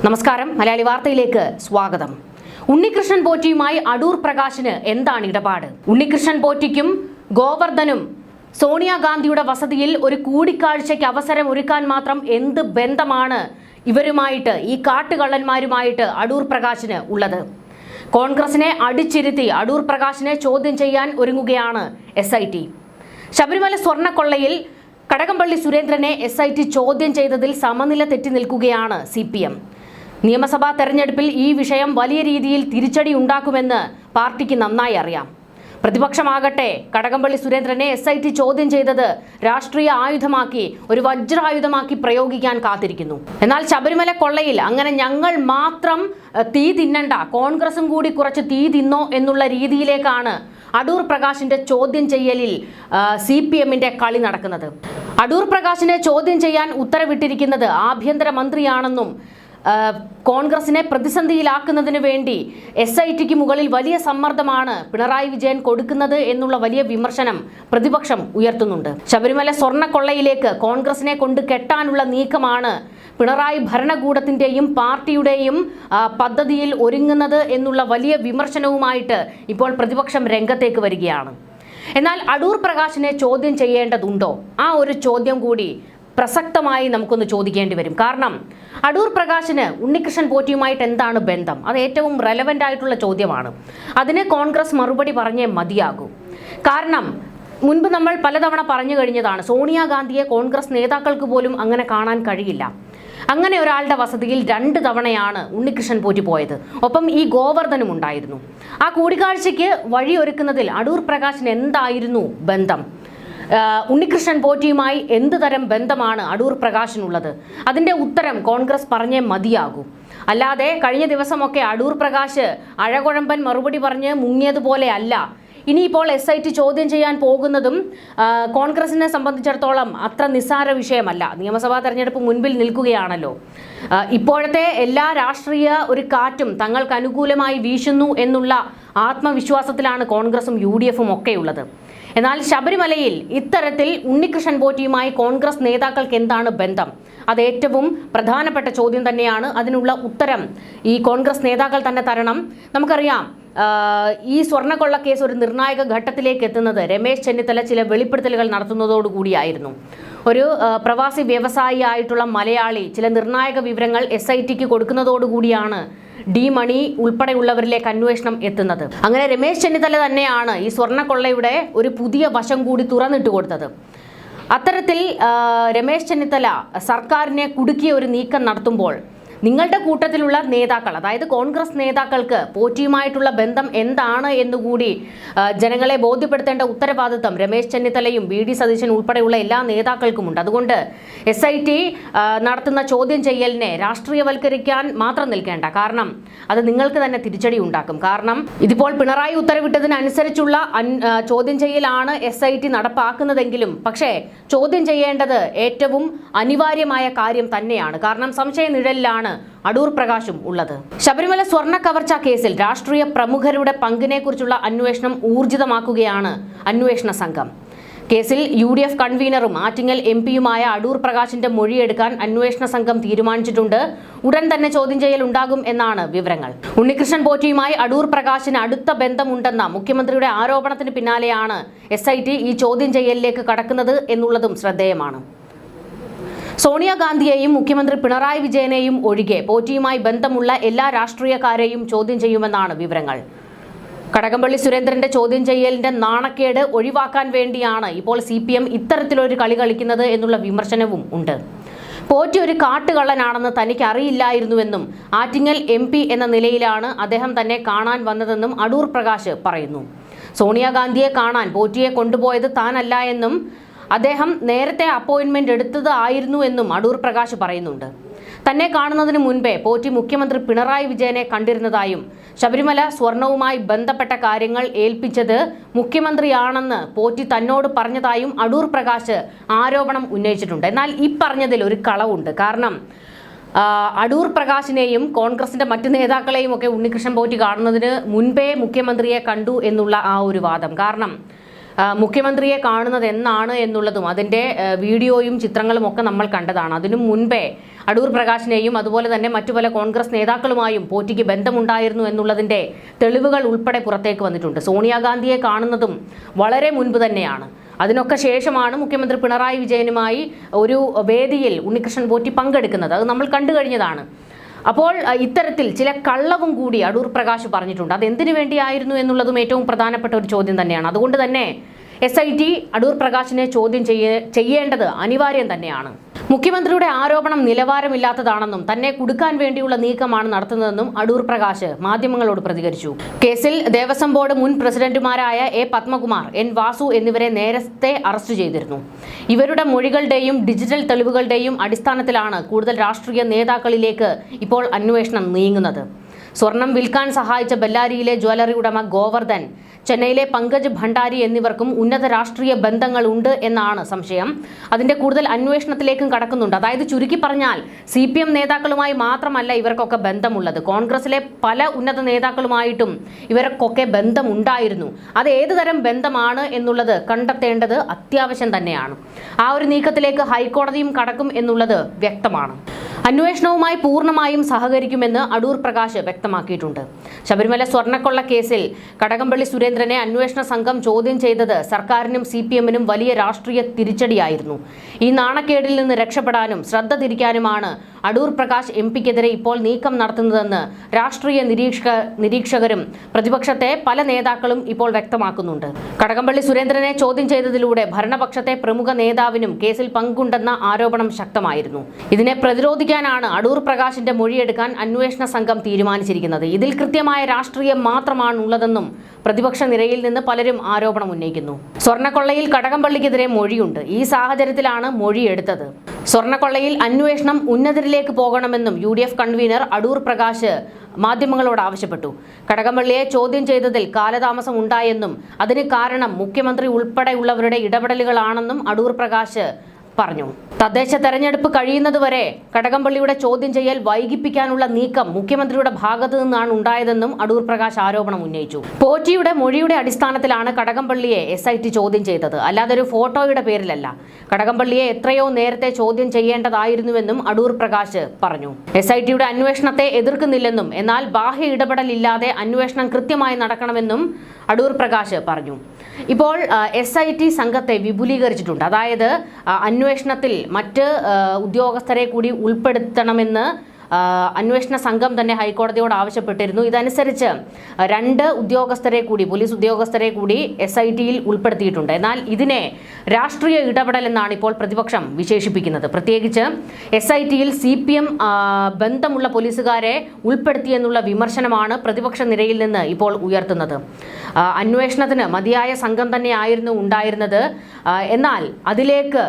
നമസ്കാരം, മലയാളി വാർത്തയിലേക്ക് സ്വാഗതം. ഉണ്ണികൃഷ്ണൻ പോറ്റിയുമായി അടൂർ പ്രകാശിന് എന്താണ് ഇടപാട്? ഉണ്ണികൃഷ്ണൻ പോറ്റിക്കും ഗോവർദ്ധനും സോണിയാഗാന്ധിയുടെ വസതിയിൽ ഒരു കൂടിക്കാഴ്ചയ്ക്ക് അവസരം ഒരുക്കാൻ മാത്രം എന്ത് ബന്ധമാണ് ഇവരുമായിട്ട്, ഈ കാട്ടുകള്ളന്മാരുമായിട്ട് അടൂർ പ്രകാശിന് ഉള്ളത്? കോൺഗ്രസിനെ അടിച്ചിരുത്തി അടൂർ പ്രകാശിനെ ചോദ്യം ചെയ്യാൻ ഒരുങ്ങുകയാണ് SIT. ശബരിമല സ്വർണ്ണക്കൊള്ളയിൽ കടകംപള്ളി സുരേന്ദ്രനെ SIT ചോദ്യം ചെയ്തതിൽ സമനില തെറ്റി നിൽക്കുകയാണ് CPM. നിയമസഭാ തെരഞ്ഞെടുപ്പിൽ ഈ വിഷയം വലിയ രീതിയിൽ തിരിച്ചടി ഉണ്ടാക്കുമെന്ന് പാർട്ടിക്ക് നന്നായി അറിയാം. പ്രതിപക്ഷമാകട്ടെ കടകംപള്ളി സുരേന്ദ്രനെ SIT ചോദ്യം ചെയ്തത് രാഷ്ട്രീയ ആയുധമാക്കി, ഒരു വജ്രായുധമാക്കി പ്രയോഗിക്കാൻ കാത്തിരിക്കുന്നു. എന്നാൽ ശബരിമല കൊള്ളയിൽ അങ്ങനെ ഞങ്ങൾ മാത്രം തീ തിന്നണ്ട, കോൺഗ്രസും കൂടി കുറച്ച് തീ തിന്നോ എന്നുള്ള രീതിയിലേക്കാണ് അടൂർ പ്രകാശിന്റെ ചോദ്യം ചെയ്യലിൽ CPMന്റെ കളി നടക്കുന്നത്. അടൂർ പ്രകാശിനെ ചോദ്യം ചെയ്യാൻ ഉത്തരവിട്ടിരിക്കുന്നത് ആഭ്യന്തരമന്ത്രിയാണെന്നും കോൺഗ്രസിനെ പ്രതിസന്ധിയിലാക്കുന്നതിന് വേണ്ടി SITക്ക് മുകളിൽ വലിയ സമ്മർദ്ദമാണ് പിണറായി വിജയൻ കൊടുക്കുന്നത് എന്നുള്ള വലിയ വിമർശനം പ്രതിപക്ഷം ഉയർത്തുന്നുണ്ട്. ശബരിമല സ്വർണ്ണക്കൊള്ളയിലേക്ക് കോൺഗ്രസിനെ കൊണ്ട് കെട്ടാനുള്ള നീക്കമാണ് പിണറായി ഭരണകൂടത്തിന്റെയും പാർട്ടിയുടെയും പദ്ധതിയിൽ ഒരുങ്ങുന്നത് എന്നുള്ള വലിയ വിമർശനവുമായിട്ട് ഇപ്പോൾ പ്രതിപക്ഷം രംഗത്തേക്ക് വരികയാണ്. എന്നാൽ അടൂർ പ്രകാശിനെ ചോദ്യം ചെയ്യേണ്ടതുണ്ടോ? ആ ഒരു ചോദ്യം കൂടി പ്രസക്തമായി നമുക്കൊന്ന് ചോദിക്കേണ്ടി വരും. കാരണം അടൂർ പ്രകാശിന് ഉണ്ണികൃഷ്ണൻ പോറ്റിയുമായിട്ട് എന്താണ് ബന്ധം? അത് ഏറ്റവും റെലവൻ്റ് ആയിട്ടുള്ള ചോദ്യമാണ്. അതിന് കോൺഗ്രസ് മറുപടി പറഞ്ഞേ മതിയാകൂ. കാരണം മുൻപ് നമ്മൾ പലതവണ പറഞ്ഞു കഴിഞ്ഞതാണ്, സോണിയാഗാന്ധിയെ കോൺഗ്രസ് നേതാക്കൾക്ക് പോലും അങ്ങനെ കാണാൻ കഴിയില്ല. അങ്ങനെ ഒരാളുടെ വസതിയിൽ 2 തവണയാണ് ഉണ്ണികൃഷ്ണൻ പോറ്റി പോയത്. ഒപ്പം ഈ ഗോവർദ്ധനും ഉണ്ടായിരുന്നു. ആ കൂടിക്കാഴ്ചയ്ക്ക് വഴിയൊരുക്കുന്നതിൽ അടൂർ പ്രകാശിന് എന്തായിരുന്നു ബന്ധം? ഉണ്ണികൃഷ്ണൻ പോറ്റിയുമായി എന്ത് തരം ബന്ധമാണ് അടൂർ പ്രകാശിനുള്ളത്? അതിൻ്റെ ഉത്തരം കോൺഗ്രസ് പറഞ്ഞേ മതിയാകൂ. അല്ലാതെ കഴിഞ്ഞ ദിവസമൊക്കെ അടൂർ പ്രകാശ് അഴകുഴമ്പൻ മറുപടി പറഞ്ഞ് മുങ്ങിയതുപോലെ അല്ല. ഇനിയിപ്പോൾ SIT ചോദ്യം ചെയ്യാൻ പോകുന്നതും കോൺഗ്രസിനെ സംബന്ധിച്ചിടത്തോളം അത്ര നിസ്സാര വിഷയമല്ല. നിയമസഭാ തെരഞ്ഞെടുപ്പ് മുൻപിൽ നിൽക്കുകയാണല്ലോ. ഇപ്പോഴത്തെ എല്ലാ രാഷ്ട്രീയ ഒരു കാറ്റും തങ്ങൾക്ക് അനുകൂലമായി വീശുന്നു എന്നുള്ള ആത്മവിശ്വാസത്തിലാണ് കോൺഗ്രസും UDFും ഒക്കെ ഉള്ളത്. എന്നാൽ ശബരിമലയിൽ ഇത്തരത്തിൽ ഉണ്ണികൃഷ്ണൻ പോറ്റിയുമായി കോൺഗ്രസ് നേതാക്കൾക്ക് എന്താണ് ബന്ധം? അത് ഏറ്റവും പ്രധാനപ്പെട്ട ചോദ്യം തന്നെയാണ്. അതിനുള്ള ഉത്തരം ഈ കോൺഗ്രസ് നേതാക്കൾ തന്നെ തരണം. നമുക്കറിയാം, ഈ സ്വർണ്ണക്കൊള്ള കേസ് ഒരു നിർണായക ഘട്ടത്തിലേക്ക് എത്തുന്നത് രമേശ് ചെന്നിത്തല ചില വെളിപ്പെടുത്തലുകൾ നടത്തുന്നതോടുകൂടിയായിരുന്നു. ഒരു പ്രവാസി വ്യവസായി ആയിട്ടുള്ള മലയാളി ചില നിർണായക വിവരങ്ങൾ SITക്ക് കൊടുക്കുന്നതോടുകൂടിയാണ് D മണി ഉൾപ്പെടെയുള്ളവരിലേക്ക് അന്വേഷണം എത്തുന്നത്. അങ്ങനെ രമേശ് ചെന്നിത്തല തന്നെയാണ് ഈ സ്വർണ്ണക്കൊള്ളയുടെ ഒരു പുതിയ വശം കൂടി തുറന്നിട്ട് കൊടുത്തത്. അത്തരത്തിൽ രമേശ് ചെന്നിത്തല സർക്കാരിനെ കുടുക്കിയ ഒരു നീക്കം നടത്തുമ്പോൾ നിങ്ങളുടെ കൂട്ടത്തിലുള്ള നേതാക്കൾ, അതായത് കോൺഗ്രസ് നേതാക്കൾക്ക് പോറ്റിയുമായിട്ടുള്ള ബന്ധം എന്താണ് എന്നുകൂടി ജനങ്ങളെ ബോധ്യപ്പെടുത്തേണ്ട ഉത്തരവാദിത്തം രമേശ് ചെന്നിത്തലയും VD സതീശൻ ഉൾപ്പെടെയുള്ള എല്ലാ നേതാക്കൾക്കുമുണ്ട്. അതുകൊണ്ട് SIT നടത്തുന്ന ചോദ്യം ചെയ്യലിനെ രാഷ്ട്രീയവൽക്കരിക്കാൻ മാത്രം നിൽക്കേണ്ട. കാരണം അത് നിങ്ങൾക്ക് തന്നെ തിരിച്ചടി ഉണ്ടാക്കും. കാരണം ഇതിപ്പോൾ പിണറായി ഉത്തരവിട്ടതിനനുസരിച്ചുള്ള ചോദ്യം ചെയ്യലാണ് SIT നടപ്പാക്കുന്നതെങ്കിലും പക്ഷേ ചോദ്യം ചെയ്യേണ്ടത് ഏറ്റവും അനിവാര്യമായ കാര്യം തന്നെയാണ്. കാരണം സംശയ നിഴലിലാണ് അടൂർ പ്രകാശും ഉള്ളത്. ശബരിമല സ്വർണ്ണ കവർച്ച കേസിൽ രാഷ്ട്രീയ പ്രമുഖരുടെ പങ്കിനെ കുറിച്ചുള്ള അന്വേഷണം ഊർജിതമാക്കുകയാണ് അന്വേഷണ സംഘം. കേസിൽ UDF കൺവീനറും ആറ്റിങ്ങൽ MPയുമായ അടൂർ പ്രകാശിന്റെ മൊഴിയെടുക്കാൻ അന്വേഷണ സംഘം തീരുമാനിച്ചിട്ടുണ്ട്. ഉടൻ തന്നെ ചോദ്യം ചെയ്യൽ ഉണ്ടാകും എന്നാണ് വിവരങ്ങൾ. ഉണ്ണികൃഷ്ണൻ പോറ്റിയുമായി അടൂർ പ്രകാശിന് അടുത്ത ബന്ധമുണ്ടെന്ന മുഖ്യമന്ത്രിയുടെ ആരോപണത്തിന് പിന്നാലെയാണ് SIT ഈ ചോദ്യം ചെയ്യലിലേക്ക് കടക്കുന്നത് എന്നുള്ളതും ശ്രദ്ധേയമാണ്. സോണിയാഗാന്ധിയെയും മുഖ്യമന്ത്രി പിണറായി വിജയനെയും ഒഴികെ പോറ്റിയുമായി ബന്ധമുള്ള എല്ലാ രാഷ്ട്രീയക്കാരെയും ചോദ്യം ചെയ്യുമെന്നാണ് വിവരങ്ങൾ. കടകംപള്ളി സുരേന്ദ്രന്റെ ചോദ്യം ചെയ്യലിന്റെ നാണക്കേട് ഒഴിവാക്കാൻ വേണ്ടിയാണ് ഇപ്പോൾ CPM ഇത്തരത്തിലൊരു കളി കളിക്കുന്നത് എന്നുള്ള വിമർശനവും ഉണ്ട്. പോറ്റി ഒരു കാട്ടുകള്ളനാണെന്ന് തനിക്ക് അറിയില്ലായിരുന്നുവെന്നും ആറ്റിങ്ങൽ MP എന്ന നിലയിലാണ് അദ്ദേഹം തന്നെ കാണാൻ വന്നതെന്നും അടൂർ പ്രകാശ് പറയുന്നു. സോണിയാഗാന്ധിയെ കാണാൻ പോറ്റിയെ കൊണ്ടുപോയത് താനല്ല എന്നും അദ്ദേഹം നേരത്തെ അപ്പോയിന്റ്മെന്റ് എടുത്തത് ആയിരുന്നു എന്നും അടൂർ പ്രകാശ് പറയുന്നുണ്ട്. തന്നെ കാണുന്നതിന് മുൻപേ പോറ്റി മുഖ്യമന്ത്രി പിണറായി വിജയനെ കണ്ടിരുന്നതായും ശബരിമല സ്വർണവുമായി ബന്ധപ്പെട്ട കാര്യങ്ങൾ ഏൽപ്പിച്ചത് മുഖ്യമന്ത്രിയാണെന്ന് പോറ്റി തന്നോട് പറഞ്ഞതായും അടൂർ പ്രകാശ് ആരോപണം ഉന്നയിച്ചിട്ടുണ്ട്. എന്നാൽ ഈ പറഞ്ഞതിൽ ഒരു കളവുണ്ട്. കാരണം അടൂർ പ്രകാശിനെയും കോൺഗ്രസിന്റെ മറ്റു നേതാക്കളെയും ഒക്കെ ഉണ്ണികൃഷ്ണൻ പോറ്റി കാണുന്നതിന് മുൻപേ മുഖ്യമന്ത്രിയെ കണ്ടു എന്നുള്ള ആ ഒരു വാദം. കാരണം മുഖ്യമന്ത്രിയെ കാണുന്നത് എന്നാണ് എന്നുള്ളതും അതിൻ്റെ വീഡിയോയും ചിത്രങ്ങളും ഒക്കെ നമ്മൾ കണ്ടതാണ്. അതിനു മുൻപേ അടൂർ പ്രകാശിനെയും അതുപോലെ തന്നെ മറ്റു പല കോൺഗ്രസ് നേതാക്കളുമായും പോറ്റിക്ക് ബന്ധമുണ്ടായിരുന്നു എന്നുള്ളതിൻ്റെ തെളിവുകൾ ഉൾപ്പെടെ പുറത്തേക്ക് വന്നിട്ടുണ്ട്. സോണിയാഗാന്ധിയെ കാണുന്നതും വളരെ മുൻപ് തന്നെയാണ്. അതിനൊക്കെ ശേഷമാണ് മുഖ്യമന്ത്രി പിണറായി വിജയനുമായി ഒരു വേദിയിൽ ഉണ്ണികൃഷ്ണൻ പോറ്റി പങ്കെടുക്കുന്നത്. അത് നമ്മൾ കണ്ടു കഴിഞ്ഞതാണ്. അപ്പോൾ ഇത്തരത്തിൽ ചില കള്ളവും കൂടി അടൂർ പ്രകാശ് പറഞ്ഞിട്ടുണ്ട്. അതെന്തിനു വേണ്ടിയായിരുന്നു എന്നുള്ളതും ഏറ്റവും പ്രധാനപ്പെട്ട ഒരു ചോദ്യം തന്നെയാണ്. അതുകൊണ്ട് തന്നെ SIT അടൂർ പ്രകാശിനെ ചോദ്യം ചെയ്യേണ്ടത് അനിവാര്യം തന്നെയാണ്. മുഖ്യമന്ത്രിയുടെ ആരോപണം നിലവാരമില്ലാത്തതാണെന്നും തന്നെ കുടുക്കാൻ വേണ്ടിയുള്ള നീക്കമാണ് നടത്തുന്നതെന്നും അടൂർ പ്രകാശ് മാധ്യമങ്ങളോട് പ്രതികരിച്ചു. കേസിൽ ദേവസ്വം ബോർഡ് മുൻ പ്രസിഡന്റുമാരായ A. പത്മകുമാർ, N. വാസു എന്നിവരെ നേരത്തെ അറസ്റ്റ് ചെയ്തിരുന്നു. ഇവരുടെ മൊഴികളുടെയും ഡിജിറ്റൽ തെളിവുകളുടെയും അടിസ്ഥാനത്തിലാണ് കൂടുതൽ രാഷ്ട്രീയ നേതാക്കളിലേക്ക് ഇപ്പോൾ അന്വേഷണം നീങ്ങുന്നത്. സ്വർണം വിൽക്കാൻ സഹായിച്ച ബെല്ലാരിയിലെ ജ്വല്ലറി ഉടമ ഗോവർദ്ധൻ, ചെന്നൈയിലെ പങ്കജ് ഭണ്ഡാരി എന്നിവർക്കും ഉന്നത രാഷ്ട്രീയ ബന്ധങ്ങൾ ഉണ്ട് എന്നാണ് സംശയം. അതിന്റെ കൂടുതൽ അന്വേഷണത്തിലേക്കും കടക്കുന്നുണ്ട്. അതായത് ചുരുക്കി പറഞ്ഞാൽ CPM നേതാക്കളുമായി മാത്രമല്ല ഇവർക്കൊക്കെ ബന്ധമുള്ളത്, കോൺഗ്രസിലെ പല ഉന്നത നേതാക്കളുമായിട്ടും ഇവർക്കൊക്കെ ബന്ധമുണ്ടായിരുന്നു. അത് ഏത് തരം ബന്ധമാണ് എന്നുള്ളത് കണ്ടെത്തേണ്ടത് അത്യാവശ്യം തന്നെയാണ്. ആ ഒരു നീക്കത്തിലേക്ക് ഹൈക്കോടതിയും കടക്കും എന്നുള്ളത് വ്യക്തമാണ്. അന്വേഷണവുമായി പൂർണ്ണമായും സഹകരിക്കുമെന്ന് അടൂർ പ്രകാശ് വ്യക്തമാക്കിയിട്ടുണ്ട്. ശബരിമല സ്വർണ്ണക്കൊള്ള കേസിൽ കടകംപള്ളി സുരേന്ദ്രനെ അന്വേഷണ സംഘം ചോദ്യം ചെയ്തത് സർക്കാരിനും CPM-നും വലിയ രാഷ്ട്രീയ തിരിച്ചടിയായിരുന്നു. ഈ നാണക്കേടിൽ നിന്ന് രക്ഷപ്പെടാനും ശ്രദ്ധ തിരിക്കാനുമാണ് അടൂർ പ്രകാശ് MP-ക്കെതിരെ ഇപ്പോൾ നീക്കം നടത്തുന്നതെന്ന് രാഷ്ട്രീയ നിരീക്ഷകരും പ്രതിപക്ഷത്തെ പല നേതാക്കളും ഇപ്പോൾ വ്യക്തമാക്കുന്നുണ്ട്. കടകംപള്ളി സുരേന്ദ്രനെ ചോദ്യം ചെയ്തതിലൂടെ ഭരണപക്ഷത്തെ പ്രമുഖ നേതാവിനും കേസിൽ പങ്കുണ്ടെന്ന ആരോപണം ശക്തമായിരുന്നു. ഇതിനെ പ്രതിരോധിക്കാനാണ് അടൂർ പ്രകാശിന്റെ മൊഴിയെടുക്കാൻ അന്വേഷണ സംഘം തീരുമാനിച്ചിരിക്കുന്നത്. ഇതിൽ കൃത്യമായ രാഷ്ട്രീയം മാത്രമാണ് ഉള്ളതെന്നും പ്രതിപക്ഷ നിരയിൽ നിന്ന് പലരും ആരോപണം ഉന്നയിക്കുന്നു. സ്വർണ്ണക്കൊള്ളയിൽ കടകംപള്ളിക്കെതിരെ മൊഴിയുണ്ട്. ഈ സാഹചര്യത്തിലാണ് മൊഴിയെടുത്തത്. സ്വർണ്ണക്കൊള്ളയിൽ അന്വേഷണം ഉന്നതരിലേക്ക് പോകണമെന്നും UDF കൺവീനർ അടൂർ പ്രകാശ് മാധ്യമങ്ങളോട് ആവശ്യപ്പെട്ടു. കടകംപള്ളിയെ ചോദ്യം ചെയ്തതിൽ കാലതാമസം ഉണ്ടായെന്നും അതിന് കാരണം മുഖ്യമന്ത്രി ഉൾപ്പെടെയുള്ളവരുടെ ഇടപെടലുകളാണെന്നും അടൂർ പ്രകാശ് പറഞ്ഞു. തദ്ദേശ തെരഞ്ഞെടുപ്പ് കഴിയുന്നതുവരെ കടകംപള്ളിയുടെ ചോദ്യം ചെയ്യൽ വൈകിപ്പിക്കാനുള്ള നീക്കം മുഖ്യമന്ത്രിയുടെ ഭാഗത്തു നിന്നാണ് ഉണ്ടായതെന്നും അടൂർ പ്രകാശ് ആരോപണം ഉന്നയിച്ചു. പോറ്റിയുടെ മൊഴിയുടെ അടിസ്ഥാനത്തിലാണ് കടകംപള്ളിയെ SIT ചോദ്യം ചെയ്തത്, അല്ലാതെ ഒരു ഫോട്ടോയുടെ പേരിലല്ല. കടകംപള്ളിയെ എത്രയോ നേരത്തെ ചോദ്യം ചെയ്യേണ്ടതായിരുന്നുവെന്നും അടൂർ പ്രകാശ് പറഞ്ഞു. SITയുടെ അന്വേഷണത്തെ എതിർക്കുന്നില്ലെന്നും എന്നാൽ ബാഹ്യ ഇടപെടലില്ലാതെ അന്വേഷണം കൃത്യമായി നടക്കണമെന്നും അടൂർ പ്രകാശ് പറഞ്ഞു. ഇപ്പോൾ SIT സംഘത്തെ വിപുലീകരിച്ചിട്ടുണ്ട്. അതായത് അന്വേഷണത്തിൽ മറ്റ് ഉദ്യോഗസ്ഥരെ കൂടി ഉൾപ്പെടുത്തണമെന്ന് അന്വേഷണ സംഘം തന്നെ ഹൈക്കോടതിയോട് ആവശ്യപ്പെട്ടിരുന്നു. ഇതനുസരിച്ച് 2 ഉദ്യോഗസ്ഥരെ കൂടി, പോലീസ് ഉദ്യോഗസ്ഥരെ കൂടി SITയിൽ ഉൾപ്പെടുത്തിയിട്ടുണ്ട്. എന്നാൽ ഇതിനെ രാഷ്ട്രീയ ഇടപെടൽ എന്നാണ് ഇപ്പോൾ പ്രതിപക്ഷം വിശേഷിപ്പിക്കുന്നത്. പ്രത്യേകിച്ച് SITയിൽ CPM ബന്ധമുള്ള പോലീസുകാരെ ഉൾപ്പെടുത്തിയെന്നുള്ള വിമർശനമാണ് പ്രതിപക്ഷ നിരയിൽ നിന്ന് ഇപ്പോൾ ഉയർത്തുന്നത്. അന്വേഷണത്തിന് മതിയായ സംഘം തന്നെയായിരുന്നു ഉണ്ടായിരുന്നത്. എന്നാൽ അതിലേക്ക്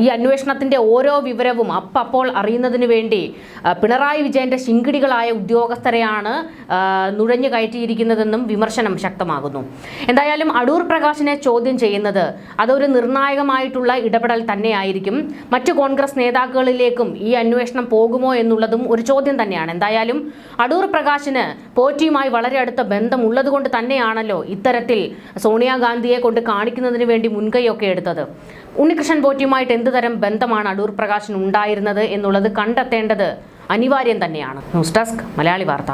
ഈ അന്വേഷണത്തിന്റെ ഓരോ വിവരവും അപ്പോൾ അറിയുന്നതിന് വേണ്ടി പിണറായി വിജയന്റെ ശിങ്കിടികളായ ഉദ്യോഗസ്ഥരെയാണ് നുഴഞ്ഞു കയറ്റിയിരിക്കുന്നതെന്നും വിമർശനം ശക്തമാകുന്നു. എന്തായാലും അടൂർ പ്രകാശിനെ ചോദ്യം ചെയ്യുന്നത് അതൊരു നിർണായകമായിട്ടുള്ള ഇടപെടൽ തന്നെയായിരിക്കും. മറ്റു കോൺഗ്രസ് നേതാക്കളിലേക്കും ഈ അന്വേഷണം പോകുമോ എന്നുള്ളതും ഒരു ചോദ്യം തന്നെയാണ്. എന്തായാലും അടൂർ പ്രകാശിന് പോറ്റിയുമായി വളരെ അടുത്ത ബന്ധമുള്ളത് കൊണ്ട് തന്നെയാണല്ലോ ഇത്തരത്തിൽ സോണിയാഗാന്ധിയെ കൊണ്ട് കാണിക്കുന്നതിന് വേണ്ടി മുൻകൈയൊക്കെ എടുത്തത്. ഉണ്ണികൃഷ്ണൻ പോറ്റിയുമായിട്ട് എന്ത് തരം ബന്ധമാണ് അടൂർ പ്രകാശിന് ഉണ്ടായിരുന്നത് എന്നുള്ളത് കണ്ടെത്തേണ്ടത് അനിവാര്യം തന്നെയാണ്. ന്യൂസ് ഡെസ്ക് മലയാളി വാർത്ത.